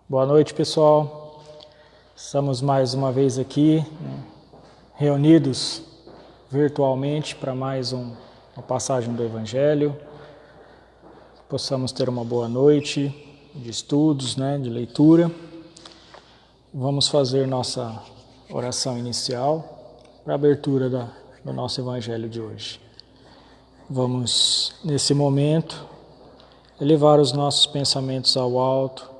Boa noite, pessoal. Estamos mais uma vez aqui, reunidos virtualmente para mais uma passagem do Evangelho. Possamos ter uma boa noite de estudos, de leitura. Vamos fazer nossa oração inicial para a abertura do nosso Evangelho de hoje. Vamos, nesse momento, elevar os nossos pensamentos ao alto,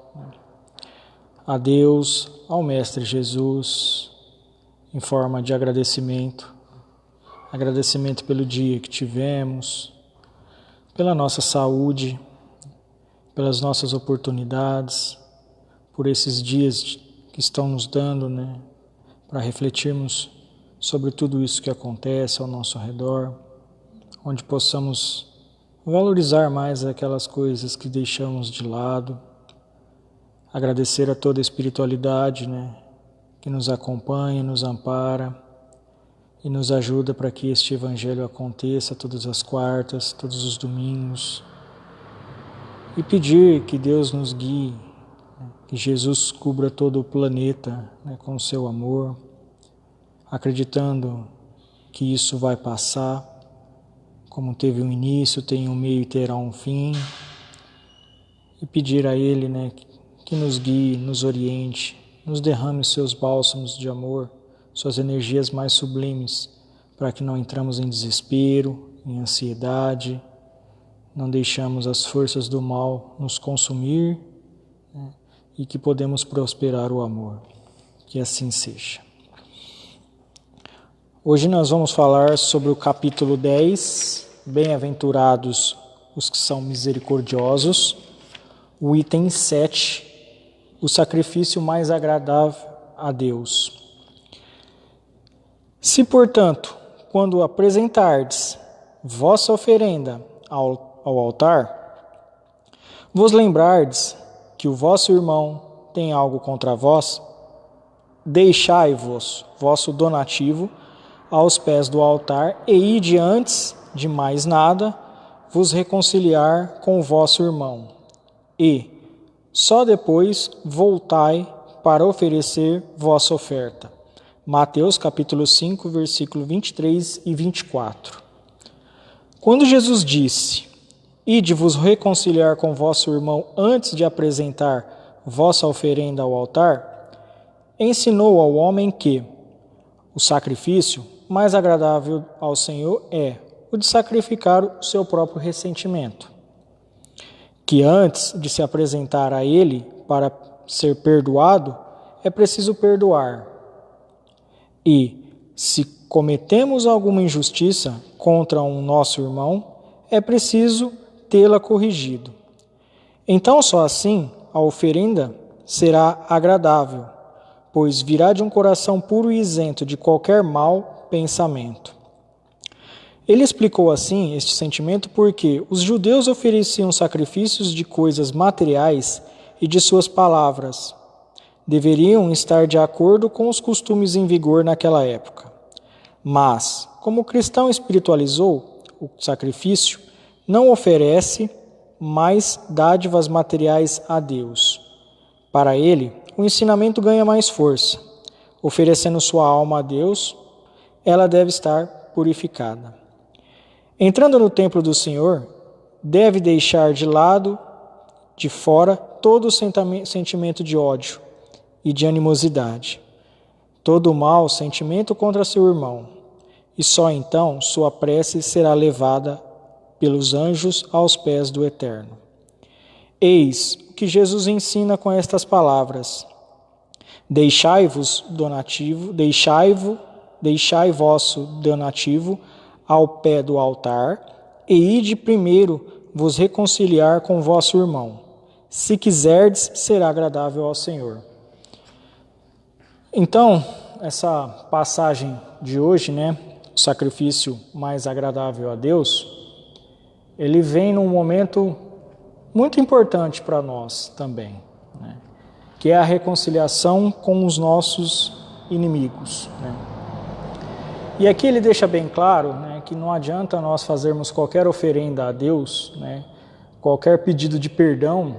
a Deus, ao Mestre Jesus, em forma de agradecimento pelo dia que tivemos, pela nossa saúde, pelas nossas oportunidades, por esses dias que estão nos dando, para refletirmos sobre tudo isso que acontece ao nosso redor, onde possamos valorizar mais aquelas coisas que deixamos de lado, agradecer a toda a espiritualidade, que nos acompanha, nos ampara e nos ajuda para que este Evangelho aconteça todas as quartas, todos os domingos. E pedir que Deus nos guie, que Jesus cubra todo o planeta com o seu amor, acreditando que isso vai passar, como teve um início, tem um meio e terá um fim. E pedir a Ele, que nos guie, nos oriente, nos derrame os seus bálsamos de amor, suas energias mais sublimes, para que não entramos em desespero, em ansiedade, não deixamos as forças do mal nos consumir, e que podemos prosperar o amor. Que assim seja. Hoje nós vamos falar sobre o capítulo 10, Bem-aventurados os que são misericordiosos, o item 7, o sacrifício mais agradável a Deus. Se, portanto, quando apresentardes vossa oferenda ao altar, vos lembrardes que o vosso irmão tem algo contra vós, deixai-vos vosso donativo aos pés do altar e ide antes de mais nada vos reconciliar com o vosso irmão. E só depois voltai para oferecer vossa oferta. Mateus capítulo 5, versículo 23 e 24. Quando Jesus disse, ide vos reconciliar com vosso irmão antes de apresentar vossa oferenda ao altar, ensinou ao homem que o sacrifício mais agradável ao Senhor é o de sacrificar o seu próprio ressentimento, que antes de se apresentar a Ele para ser perdoado, é preciso perdoar. E, se cometemos alguma injustiça contra um nosso irmão, é preciso tê-la corrigido. Então, só assim, a oferenda será agradável, pois virá de um coração puro e isento de qualquer mau pensamento. Ele explicou assim este sentimento porque os judeus ofereciam sacrifícios de coisas materiais e de suas palavras deveriam estar de acordo com os costumes em vigor naquela época. Mas, como o cristão espiritualizou o sacrifício, não oferece mais dádivas materiais a Deus. Para ele, o ensinamento ganha mais força. Oferecendo sua alma a Deus, ela deve estar purificada. Entrando no templo do Senhor, deve deixar de lado, de fora, todo o sentimento de ódio e de animosidade, todo o mau sentimento contra seu irmão, e só então sua prece será levada pelos anjos aos pés do Eterno. Eis o que Jesus ensina com estas palavras: deixai vosso donativo ao pé do altar, e ide primeiro vos reconciliar com vosso irmão. Se quiserdes, será agradável ao Senhor. Então, essa passagem de hoje, o sacrifício mais agradável a Deus, ele vem num momento muito importante para nós também, que é a reconciliação com os nossos inimigos. E aqui ele deixa bem claro que não adianta nós fazermos qualquer oferenda a Deus, qualquer pedido de perdão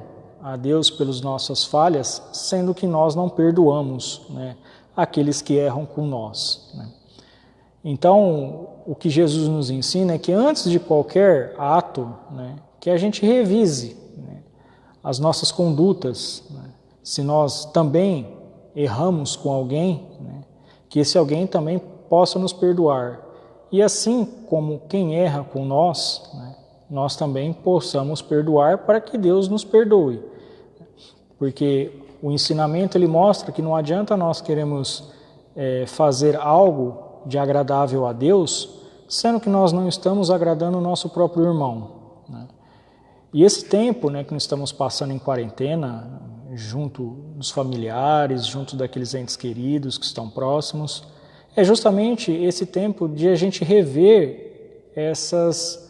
a Deus pelas nossas falhas, sendo que nós não perdoamos, né, aqueles que erram com nós, né? Então, o que Jesus nos ensina é que antes de qualquer ato, né, que a gente revise, né, as nossas condutas, né? Se nós também erramos com alguém, né, que esse alguém também possa nos perdoar. E assim como quem erra com nós, né, nós também possamos perdoar para que Deus nos perdoe. Porque o ensinamento ele mostra que não adianta nós queremos fazer algo de agradável a Deus, sendo que nós não estamos agradando o nosso próprio irmão, né? E esse tempo, né, que nós estamos passando em quarentena, junto dos familiares, junto daqueles entes queridos que estão próximos, é justamente esse tempo de a gente rever essas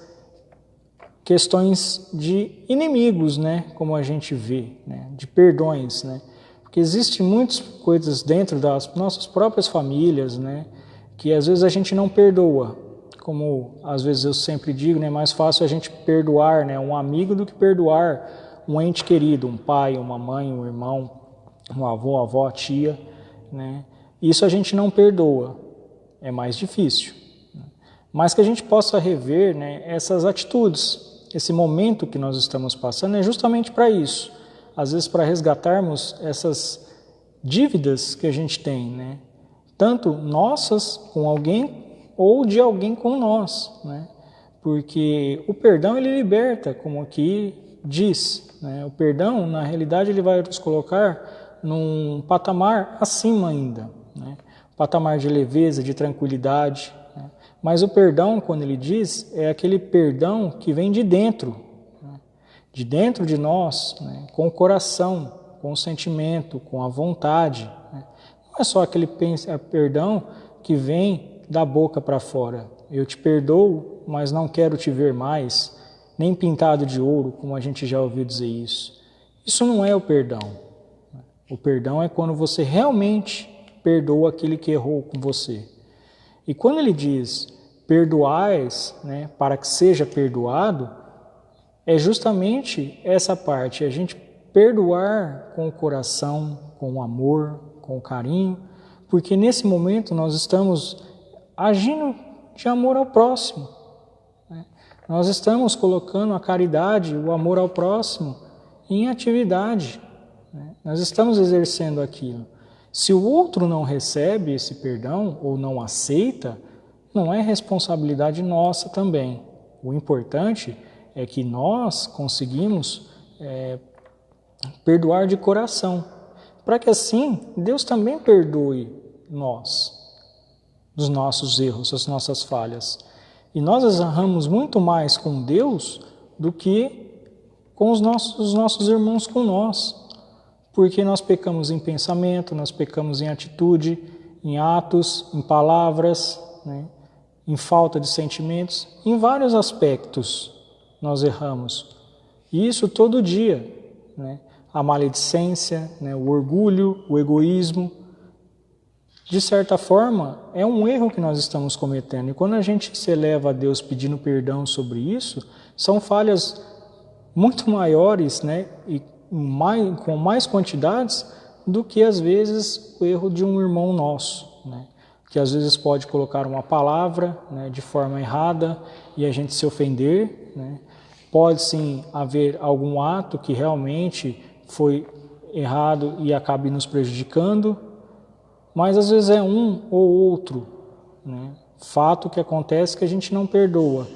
questões de inimigos, né, como a gente vê, né, de perdões, né? Porque existem muitas coisas dentro das nossas próprias famílias, né, que às vezes a gente não perdoa. Como às vezes eu sempre digo, né, é mais fácil a gente perdoar, né, um amigo do que perdoar um ente querido, um pai, uma mãe, um irmão, um avô, avó, a tia, né? Isso a gente não perdoa, é mais difícil, né? Mas que a gente possa rever, né, essas atitudes, esse momento que nós estamos passando é justamente para isso, às vezes para resgatarmos essas dívidas que a gente tem, né? Tanto nossas com alguém ou de alguém com nós, né? Porque o perdão ele liberta, como aqui diz, né? O perdão, na realidade, ele vai nos colocar num patamar acima ainda, né? Patamar de leveza, de tranquilidade, né? Mas o perdão, quando ele diz, é aquele perdão que vem de dentro, né? De dentro de nós, né? Com o coração, com o sentimento, com a vontade, né? Não é só aquele perdão que vem da boca para fora. Eu te perdoo, mas não quero te ver mais, nem pintado de ouro, como a gente já ouviu dizer isso. Isso não é o perdão. O perdão é quando você realmente perdoa aquele que errou com você. E quando ele diz, perdoais, né, para que seja perdoado, é justamente essa parte, a gente perdoar com o coração, com o amor, com o carinho, porque nesse momento nós estamos agindo de amor ao próximo, né? Nós estamos colocando a caridade, o amor ao próximo em atividade, né? Nós estamos exercendo aquilo. Se o outro não recebe esse perdão ou não aceita, não é responsabilidade nossa também. O importante é que nós conseguimos perdoar de coração, para que assim Deus também perdoe nós dos nossos erros, das nossas falhas. E nós erramos muito mais com Deus do que com os nossos irmãos com nós, porque nós pecamos em pensamento, nós pecamos em atitude, em atos, em palavras, né? Em falta de sentimentos, em vários aspectos nós erramos. E isso todo dia, né? A maledicência, né? O orgulho, o egoísmo, de certa forma, é um erro que nós estamos cometendo. E quando a gente se eleva a Deus pedindo perdão sobre isso, são falhas muito maiores, né? E com mais quantidades do que, às vezes, o erro de um irmão nosso, né? Que às vezes pode colocar uma palavra, né, de forma errada e a gente se ofender, né? Pode sim haver algum ato que realmente foi errado e acabe nos prejudicando, mas às vezes é um ou outro, né, fato que acontece que a gente não perdoa.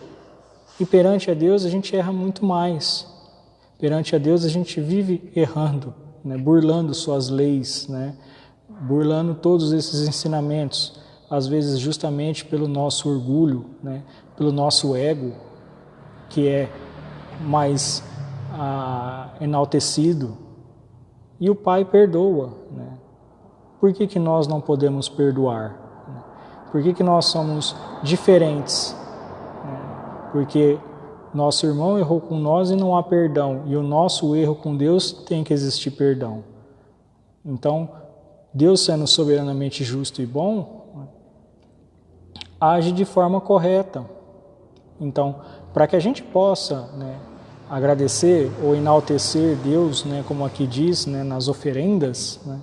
E perante a Deus a gente erra muito mais. Perante a Deus a gente vive errando, né, burlando suas leis, né, burlando todos esses ensinamentos, às vezes justamente pelo nosso orgulho, né, pelo nosso ego, que é mais enaltecido. E o Pai perdoa, né? Por que nós não podemos perdoar? Por que nós somos diferentes? Porque nosso irmão errou com nós e não há perdão, e o nosso erro com Deus tem que existir perdão. Então, Deus, sendo soberanamente justo e bom, age de forma correta. Então, para que a gente possa, né, agradecer ou enaltecer Deus, né, como aqui diz, né, nas oferendas, né,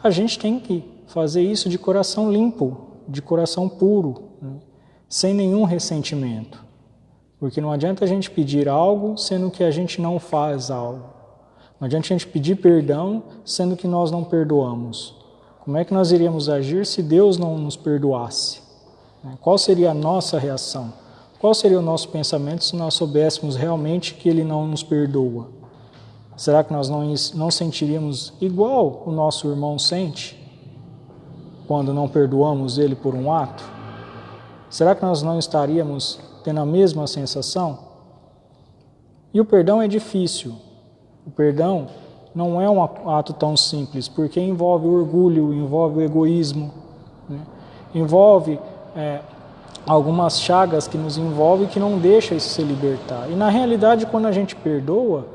a gente tem que fazer isso de coração limpo, de coração puro, né, sem nenhum ressentimento. Porque não adianta a gente pedir algo sendo que a gente não faz algo. Não adianta a gente pedir perdão sendo que nós não perdoamos. Como é que nós iríamos agir se Deus não nos perdoasse? Qual seria a nossa reação? Qual seria o nosso pensamento se nós soubéssemos realmente que Ele não nos perdoa? Será que nós não sentiríamos igual o nosso irmão sente quando não perdoamos ele por um ato? Será que nós não estaríamos tendo a mesma sensação? E o perdão é difícil. O perdão não é um ato tão simples, porque envolve o orgulho, envolve o egoísmo, né? Envolve algumas chagas que nos envolvem e que não deixam isso se libertar. E na realidade, quando a gente perdoa,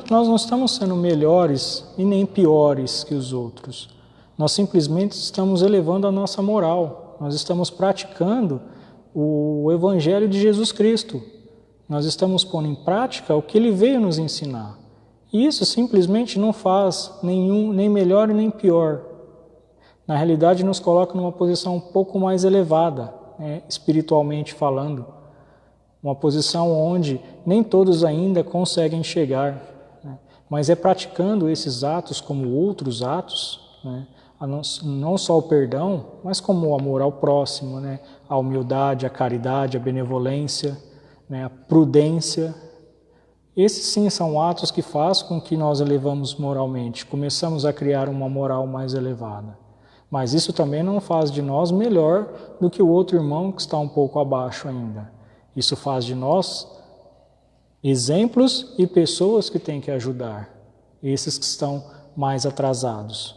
nós não estamos sendo melhores e nem piores que os outros. Nós simplesmente estamos elevando a nossa moral. Nós estamos praticando o Evangelho de Jesus Cristo. Nós estamos pondo em prática o que Ele veio nos ensinar. E isso simplesmente não faz nem melhor e nem pior. Na realidade, nos coloca numa posição um pouco mais elevada, né, espiritualmente falando. Uma posição onde nem todos ainda conseguem chegar. Né, mas é praticando esses atos como outros atos, né, não só o perdão, mas como o amor ao próximo, né, a humildade, a caridade, a benevolência, né, a prudência. Esses sim são atos que fazem com que nós elevamos moralmente, começamos a criar uma moral mais elevada. Mas isso também não faz de nós melhor do que o outro irmão que está um pouco abaixo ainda. Isso faz de nós exemplos e pessoas que têm que ajudar, esses que estão mais atrasados.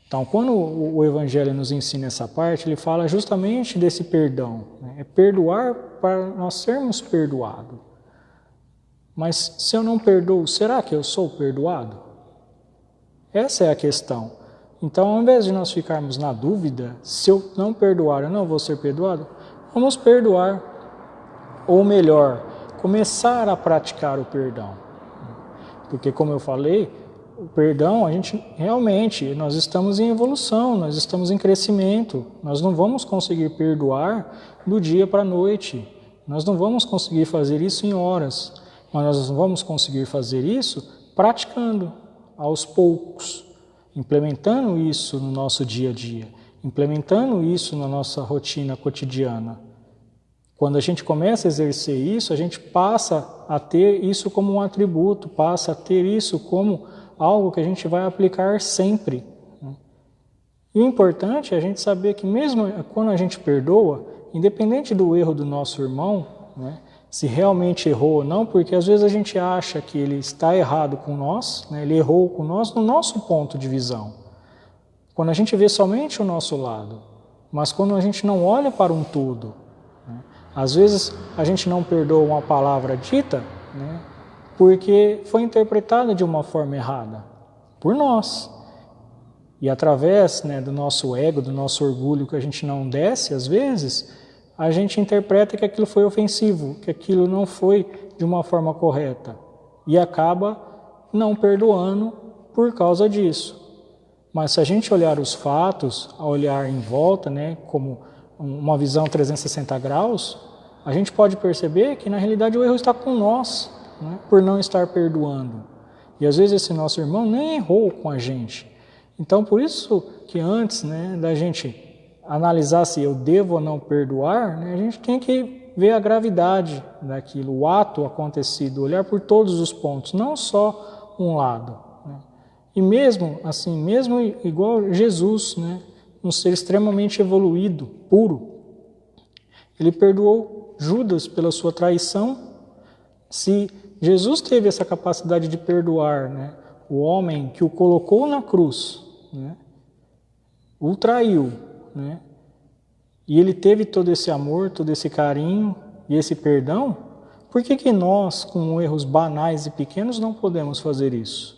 Então, quando o Evangelho nos ensina essa parte, ele fala justamente desse perdão, né? É perdoar para nós sermos perdoados. Mas se eu não perdoo, será que eu sou perdoado? Essa é a questão. Então, ao invés de nós ficarmos na dúvida, se eu não perdoar, eu não vou ser perdoado, vamos perdoar. Ou melhor, começar a praticar o perdão. Porque, como eu falei, o perdão, nós estamos em evolução, nós estamos em crescimento. Nós não vamos conseguir perdoar do dia para a noite. Nós não vamos conseguir fazer isso em horas. Mas nós vamos conseguir fazer isso praticando aos poucos, implementando isso no nosso dia a dia, implementando isso na nossa rotina cotidiana. Quando a gente começa a exercer isso, a gente passa a ter isso como um atributo, passa a ter isso como algo que a gente vai aplicar sempre. E o importante é a gente saber que mesmo quando a gente perdoa, independente do erro do nosso irmão, né, se realmente errou ou não, porque às vezes a gente acha que ele está errado com nós, né, ele errou com nós no nosso ponto de visão. Quando a gente vê somente o nosso lado, mas quando a gente não olha para um todo, né, às vezes a gente não perdoa uma palavra dita, né, porque foi interpretada de uma forma errada, por nós. E através, né, do nosso ego, do nosso orgulho que a gente não desce, às vezes, a gente interpreta que aquilo foi ofensivo, que aquilo não foi de uma forma correta. E acaba não perdoando por causa disso. Mas se a gente olhar os fatos, a olhar em volta, né, como uma visão 360 graus, a gente pode perceber que na realidade o erro está com nós, né, por não estar perdoando. E às vezes esse nosso irmão nem errou com a gente. Então por isso que antes, né, da gente analisar se eu devo ou não perdoar, né, a gente tem que ver a gravidade daquilo, o ato acontecido, olhar por todos os pontos, não só um lado. Né. E mesmo assim, mesmo igual Jesus, né, um ser extremamente evoluído, puro, ele perdoou Judas pela sua traição. Se Jesus teve essa capacidade de perdoar, né, o homem que o colocou na cruz, né, o traiu, né, e ele teve todo esse amor, todo esse carinho e esse perdão, por que nós, com erros banais e pequenos, não podemos fazer isso?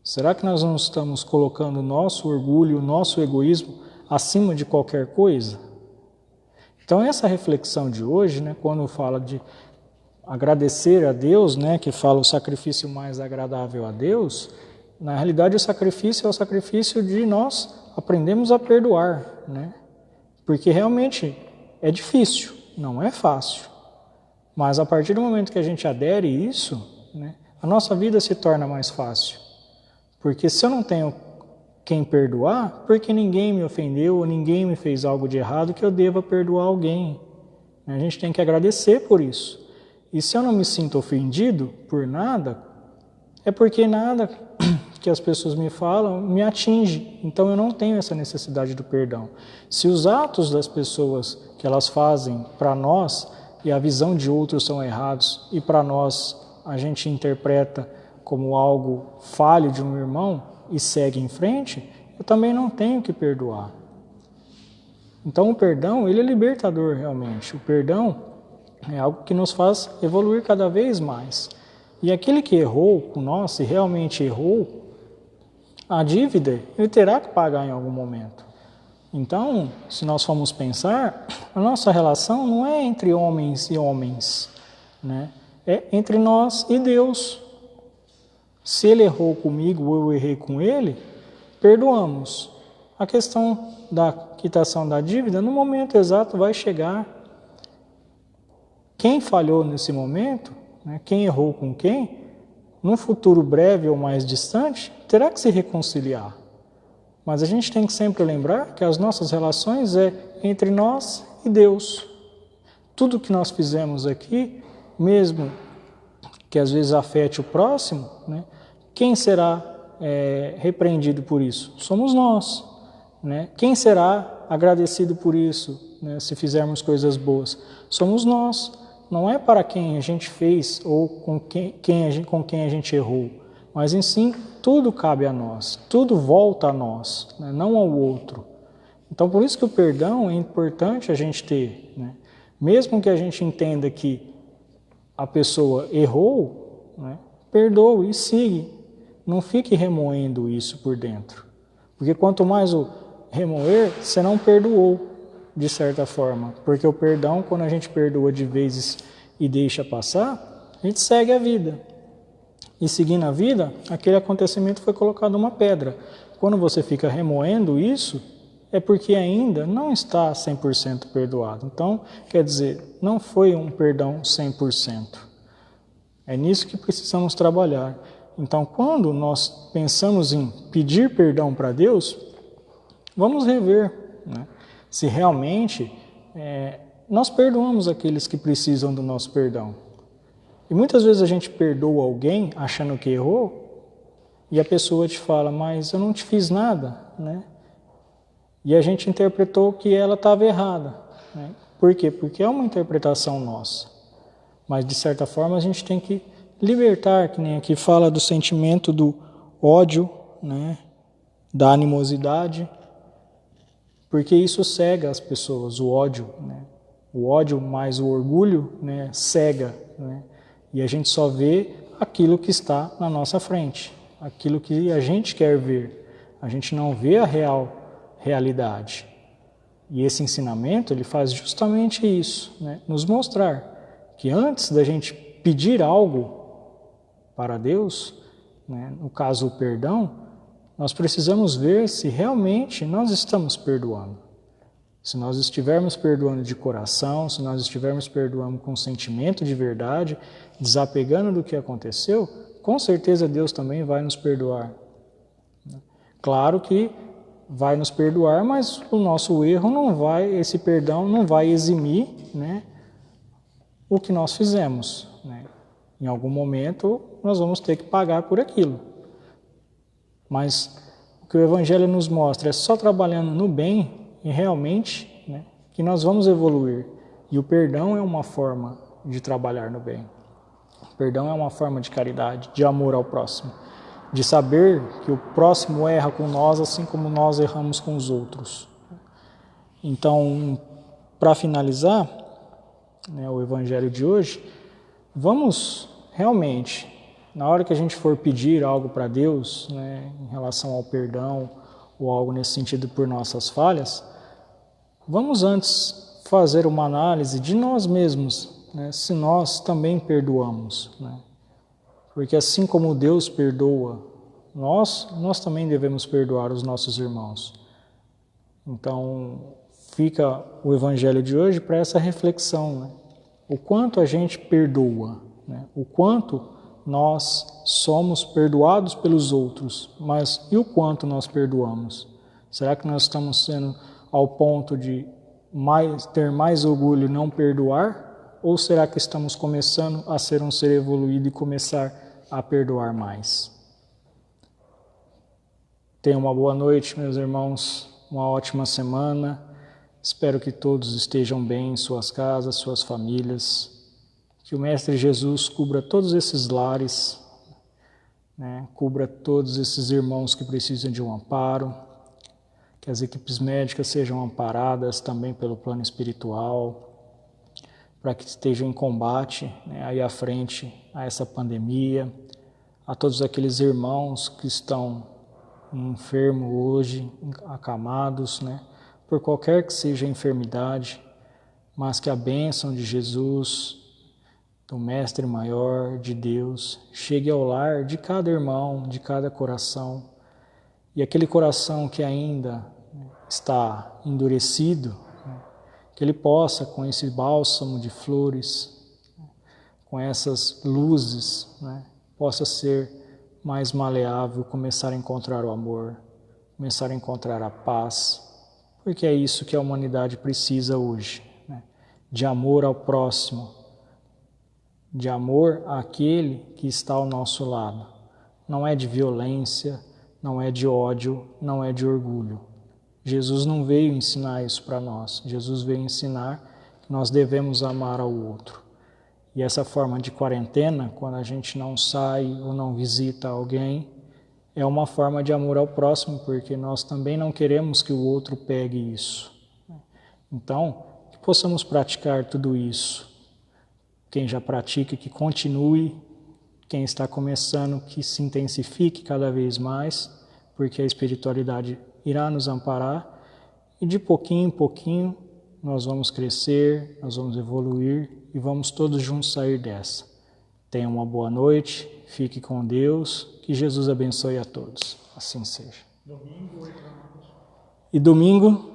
Será que nós não estamos colocando o nosso orgulho, o nosso egoísmo acima de qualquer coisa? Então essa reflexão de hoje, né, quando fala de agradecer a Deus, né, que fala o sacrifício mais agradável a Deus, na realidade o sacrifício é o sacrifício de nós aprendermos a perdoar, né? Porque realmente é difícil, não é fácil. Mas a partir do momento que a gente adere isso, né, a nossa vida se torna mais fácil. Porque se eu não tenho quem perdoar, porque ninguém me ofendeu ou ninguém me fez algo de errado que eu deva perdoar alguém. A gente tem que agradecer por isso. E se eu não me sinto ofendido por nada, é porque nada que as pessoas me falam me atinge. Então eu não tenho essa necessidade do perdão. Se os atos das pessoas que elas fazem para nós e a visão de outros são errados e para nós a gente interpreta como algo falho de um irmão e segue em frente, eu também não tenho que perdoar. Então o perdão, ele é libertador realmente. O perdão é algo que nos faz evoluir cada vez mais. E aquele que errou com nós, se realmente errou, a dívida ele terá que pagar em algum momento. Então, se nós formos pensar, a nossa relação não é entre homens e homens, né? É entre nós e Deus. Se ele errou comigo ou eu errei com ele, perdoamos. A questão da quitação da dívida, no momento exato, vai chegar. Quem falhou nesse momento, né, quem errou com quem, num futuro breve ou mais distante, terá que se reconciliar. Mas a gente tem que sempre lembrar que as nossas relações é entre nós e Deus. Tudo que nós fizemos aqui, mesmo que às vezes afete o próximo, né, quem será repreendido por isso? Somos nós. Né? Quem será agradecido por isso, né, se fizermos coisas boas? Somos nós. Não é para quem a gente fez ou com quem a gente errou, mas em si tudo cabe a nós, tudo volta a nós, né, não ao outro. Então por isso que o perdão é importante a gente ter. Né? Mesmo que a gente entenda que a pessoa errou, né, perdoe e siga. Não fique remoendo isso por dentro. Porque quanto mais o remoer, você não perdoou, de certa forma. Porque o perdão, quando a gente perdoa de vezes e deixa passar, a gente segue a vida. E seguindo a vida, aquele acontecimento foi colocado uma pedra. Quando você fica remoendo isso, é porque ainda não está 100% perdoado. Então, quer dizer, não foi um perdão 100%. É nisso que precisamos trabalhar. Então, quando nós pensamos em pedir perdão para Deus, vamos rever, né, se realmente nós perdoamos aqueles que precisam do nosso perdão. E muitas vezes a gente perdoa alguém achando que errou e a pessoa te fala, mas eu não te fiz nada, né? E a gente interpretou que ela estava errada. Né? Por quê? Porque é uma interpretação nossa. Mas, de certa forma, a gente tem que libertar, que nem aqui fala do sentimento do ódio, né? Da animosidade, porque isso cega as pessoas, o ódio. Né? O ódio mais o orgulho, né? Cega, né? E a gente só vê aquilo que está na nossa frente, aquilo que a gente quer ver. A gente não vê a realidade. E esse ensinamento, ele faz justamente isso, né? Nos mostrar que antes da gente pedir algo para Deus, né, no caso o perdão, nós precisamos ver se realmente nós estamos perdoando. Se nós estivermos perdoando de coração, se nós estivermos perdoando com sentimento de verdade, desapegando do que aconteceu, com certeza Deus também vai nos perdoar. Claro que vai nos perdoar, mas o nosso erro não vai, esse perdão não vai eximir, né, o que nós fizemos. Né? Em algum momento nós vamos ter que pagar por aquilo. Mas o que o Evangelho nos mostra é só trabalhando no bem e realmente, né, que nós vamos evoluir. E o perdão é uma forma de trabalhar no bem. O perdão é uma forma de caridade, de amor ao próximo. De saber que o próximo erra com nós assim como nós erramos com os outros. Então, para finalizar, né, o Evangelho de hoje, vamos realmente, na hora que a gente for pedir algo para Deus, né, em relação ao perdão ou algo nesse sentido por nossas falhas, vamos antes fazer uma análise de nós mesmos, né, se nós também perdoamos, né? Porque assim como Deus perdoa nós também devemos perdoar os nossos irmãos. Então, fica o Evangelho de hoje para essa reflexão, né? O quanto a gente perdoa, né? O quanto nós somos perdoados pelos outros, mas e o quanto nós perdoamos? Será que nós estamos sendo ao ponto de ter mais orgulho e não perdoar? Ou será que estamos começando a ser um ser evoluído e começar a perdoar mais? Tenham uma boa noite, meus irmãos, uma ótima semana. Espero que todos estejam bem em suas casas, suas famílias. Que o Mestre Jesus cubra todos esses lares, né? Cubra todos esses irmãos que precisam de um amparo. Que as equipes médicas sejam amparadas também pelo plano espiritual, para que estejam em combate, né, aí à frente a essa pandemia. A todos aqueles irmãos que estão enfermos hoje, acamados, né, por qualquer que seja a enfermidade, mas que a bênção de Jesus, do Mestre Maior, de Deus, chegue ao lar de cada irmão, de cada coração. E aquele coração que ainda está endurecido, que ele possa, com esse bálsamo de flores, com essas luzes, né, possa ser mais maleável, começar a encontrar o amor, começar a encontrar a paz, porque é isso que a humanidade precisa hoje, né, de amor ao próximo, de amor àquele que está ao nosso lado. Não é de violência, não é de ódio, não é de orgulho. Jesus não veio ensinar isso para nós. Jesus veio ensinar que nós devemos amar ao outro. E essa forma de quarentena, quando a gente não sai ou não visita alguém, é uma forma de amor ao próximo, porque nós também não queremos que o outro pegue isso. Então, que possamos praticar tudo isso. Quem já pratica, que continue. Quem está começando, que se intensifique cada vez mais, porque a espiritualidade irá nos amparar, e de pouquinho em pouquinho nós vamos crescer, nós vamos evoluir e vamos todos juntos sair dessa. Tenham uma boa noite, fique com Deus, que Jesus abençoe a todos. Assim seja. E domingo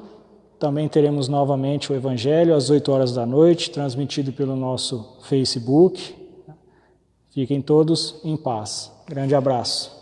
também teremos novamente o Evangelho às 8 horas da noite, transmitido pelo nosso Facebook. Fiquem todos em paz. Grande abraço.